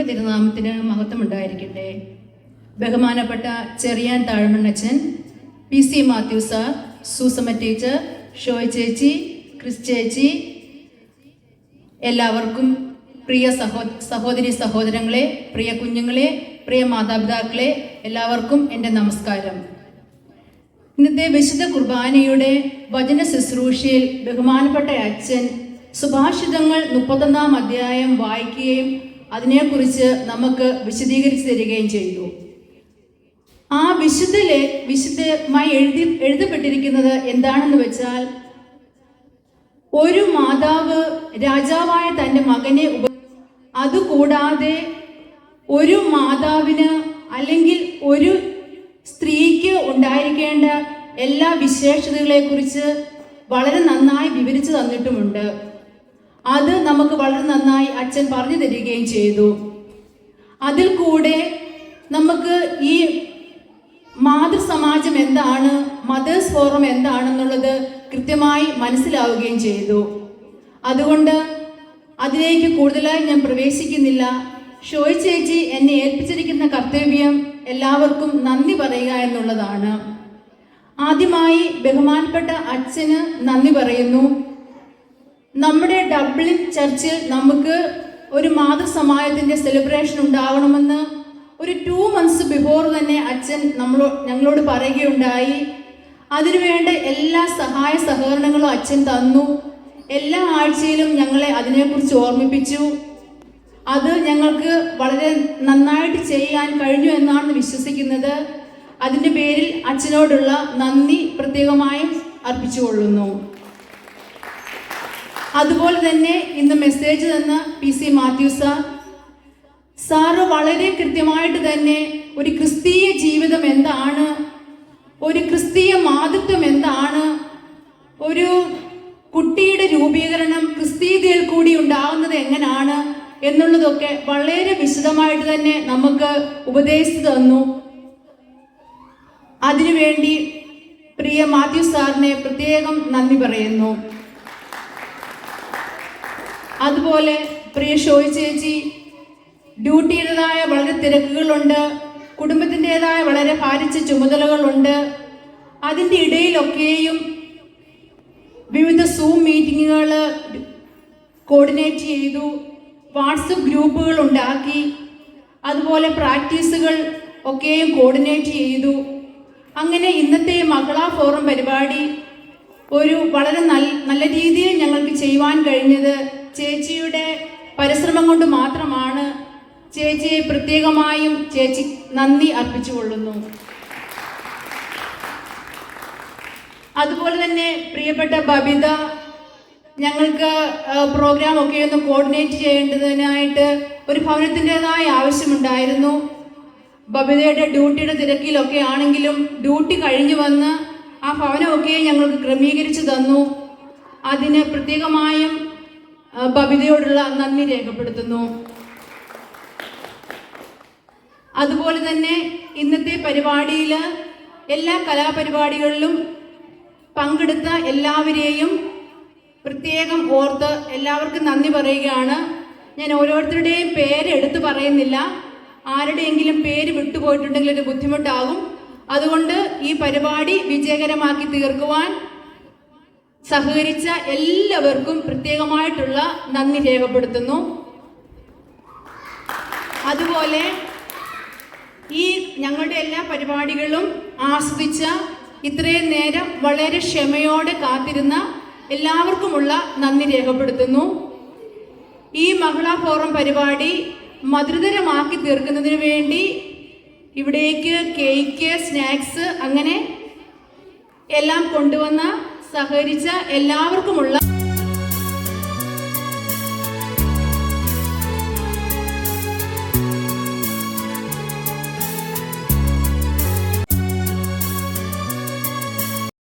തിരുനാമത്തിന് മഹത്വം ഉണ്ടായിരിക്കട്ടെ. ബഹുമാനപ്പെട്ട ചെറിയാൻ താഴമണ്ണച്ചൻ, PC Mathew sir, Susamma teacher, Shoy ചേച്ചി, ക്രിസ് ചേച്ചി, എല്ലാവർക്കും പ്രിയ സഹോദരി സഹോദരങ്ങളെ, പ്രിയ കുഞ്ഞുങ്ങളെ, പ്രിയ മാതാപിതാക്കളെ, എല്ലാവർക്കും എൻ്റെ നമസ്കാരം. ഇന്നത്തെ വിശുദ്ധ കുർബാനയുടെ വചന ശുശ്രൂഷയിൽ ബഹുമാനപ്പെട്ട അച്ഛൻ സുഭാഷിതങ്ങൾ 31-ാം അധ്യായം വായിക്കുകയും അതിനെക്കുറിച്ച് നമുക്ക് വിശദീകരിച്ചു തരികയും ചെയ്തു. ആ വിശുദ്ധമായി എഴുതപ്പെട്ടിരിക്കുന്നത് എന്താണെന്ന് വെച്ചാൽ, ഒരു മാതാവ് രാജാവായ തൻ്റെ മകനെ അതുകൂടാതെ ഒരു മാതാവിന് അല്ലെങ്കിൽ ഒരു സ്ത്രീക്ക് ഉണ്ടായിരിക്കേണ്ട എല്ലാ വിശേഷതകളെക്കുറിച്ച് വളരെ നന്നായി വിവരിച്ചു തന്നിട്ടുമുണ്ട്. അത് നമുക്ക് വളരെ നന്നായി അച്ഛൻ പറഞ്ഞു തരികയും ചെയ്തു. അതിൽ കൂടെ നമുക്ക് ഈ മാതൃസമാജം എന്താണ്, മദേഴ്സ് ഫോറം എന്താണെന്നുള്ളത് കൃത്യമായി മനസ്സിലാവുകയും ചെയ്തു. അതുകൊണ്ട് അതിലേക്ക് കൂടുതലായി ഞാൻ പ്രവേശിക്കുന്നില്ല. ഷോയ് ചേച്ചി എന്നെ ഏൽപ്പിച്ചിരിക്കുന്ന കർത്തവ്യം എല്ലാവർക്കും നന്ദി പറയുക എന്നുള്ളതാണ്. ആദ്യമായി ബഹുമാനപ്പെട്ട അച്ഛന് നന്ദി പറയുന്നു. നമ്മുടെ ഡബ്ലിൻ ചർച്ചിൽ നമുക്ക് ഒരു മാതൃസമാജത്തിൻ്റെ സെലിബ്രേഷൻ ഉണ്ടാവണമെന്ന് ഒരു 2 months ബിഫോർ തന്നെ അച്ഛൻ ഞങ്ങളോട് പറയുകയുണ്ടായി. അതിനുവേണ്ട എല്ലാ സഹായ സഹകരണങ്ങളും അച്ഛൻ തന്നു. എല്ലാ ആഴ്ചയിലും ഞങ്ങളെ അതിനെക്കുറിച്ച് ഓർമ്മിപ്പിച്ചു. അത് ഞങ്ങൾക്ക് വളരെ നന്നായിട്ട് ചെയ്യാൻ കഴിഞ്ഞു എന്നാണ് വിശ്വസിക്കുന്നത്. അതിൻ്റെ പേരിൽ അച്ഛനോടുള്ള നന്ദി പ്രത്യേകമായും അർപ്പിച്ചുകൊള്ളുന്നു. അതുപോലെ തന്നെ ഇന്ന് മെസ്സേജ് തന്ന PC മാത്യു സാറ് വളരെ കൃത്യമായിട്ട് തന്നെ ഒരു ക്രിസ്തീയ ജീവിതം എന്താണ്, ഒരു ക്രിസ്തീയ മാതൃത്വം എന്താണ്, ഒരു കുട്ടിയുടെ രൂപീകരണം ക്രിസ്തീയതയിൽ കൂടി ഉണ്ടാകുന്നത് എങ്ങനെയാണ് എന്നുള്ളതൊക്കെ വളരെ വിശദമായിട്ട് തന്നെ നമുക്ക് ഉപദേശിച്ചു തന്നു. അതിനുവേണ്ടി പ്രിയ മാത്യു സാറിനെ പ്രത്യേകം നന്ദി പറയുന്നു. അതുപോലെ പ്രിയ ഷോയ് ചേച്ചി, ഡ്യൂട്ടിയുടേതായ വളരെ തിരക്കുകളുണ്ട്, കുടുംബത്തിൻ്റെതായ വളരെ ഭാരിച്ച ചുമതലകളുണ്ട്. അതിൻ്റെ ഇടയിലൊക്കെയും വിവിധ സൂം മീറ്റിങ്ങുകൾ കോർഡിനേറ്റ് ചെയ്തു, വാട്സപ്പ് ഗ്രൂപ്പുകൾ ഉണ്ടാക്കി, അതുപോലെ പ്രാക്ടീസുകൾ ഒക്കെയും കോർഡിനേറ്റ് ചെയ്തു. അങ്ങനെ ഇന്നത്തെ മകളാ ഫോറം പരിപാടി ഒരു വളരെ നല്ല രീതിയിൽ ഞങ്ങൾക്ക് ചെയ്യുവാൻ കഴിഞ്ഞത് ചേച്ചിയുടെ പരിശ്രമം കൊണ്ട് മാത്രമാണ്. ചേച്ചിയെ പ്രത്യേകമായും ചേച്ചി നന്ദി അർപ്പിച്ചുകൊള്ളുന്നു. അതുപോലെ തന്നെ പ്രിയപ്പെട്ട ബബിത, ഞങ്ങൾക്ക് പ്രോഗ്രാം ഒക്കെ ഒന്ന് കോർഡിനേറ്റ് ചെയ്യേണ്ടതിനായിട്ട് ഒരു ഭവനത്തിൻ്റെതായ ആവശ്യമുണ്ടായിരുന്നു. ബബിതയുടെ ഡ്യൂട്ടിയുടെ തിരക്കിലൊക്കെ ആണെങ്കിലും ഡ്യൂട്ടി കഴിഞ്ഞു വന്ന് ആ ഭവനമൊക്കെ ഞങ്ങൾക്ക് ക്രമീകരിച്ചു തന്നു. അതിന് പ്രത്യേകമായും ബബിതയോടുള്ള നന്ദി രേഖപ്പെടുത്തുന്നു. അതുപോലെ തന്നെ ഇന്നത്തെ പരിപാടിയിൽ എല്ലാ കലാപരിപാടികളിലും പങ്കെടുത്ത എല്ലാവരെയും പ്രത്യേകം ഓർത്ത് എല്ലാവർക്കും നന്ദി പറയുകയാണ്. ഞാൻ ഓരോരുത്തരുടെയും പേര് എടുത്തു പറയുന്നില്ല. ആരുടെയെങ്കിലും പേര് വിട്ടുപോയിട്ടുണ്ടെങ്കിൽ ഒരു ബുദ്ധിമുട്ടാകും. അതുകൊണ്ട് ഈ പരിപാടി വിജയകരമാക്കി തീർക്കുവാൻ സഹകരിച്ച എല്ലാവർക്കും പ്രത്യേകമായിട്ടുള്ള നന്ദി രേഖപ്പെടുത്തുന്നു. അതുപോലെ ഈ ഞങ്ങളുടെ എല്ലാ പരിപാടികളും ആസ്വദിച്ച, ഇത്രയും നേരം വളരെ ക്ഷമയോടെ കാത്തിരുന്ന എല്ലാവർക്കുമുള്ള നന്ദി രേഖപ്പെടുത്തുന്നു. ഈ മഹിളാ ഫോറം പരിപാടി മധുരതരമാക്കി തീർക്കുന്നതിന് വേണ്ടി ഇവിടേക്ക് കേക്ക്, സ്നാക്സ് അങ്ങനെ എല്ലാം കൊണ്ടുവന്ന സഹകരിച്ച എല്ലാവർക്കുമുള്ള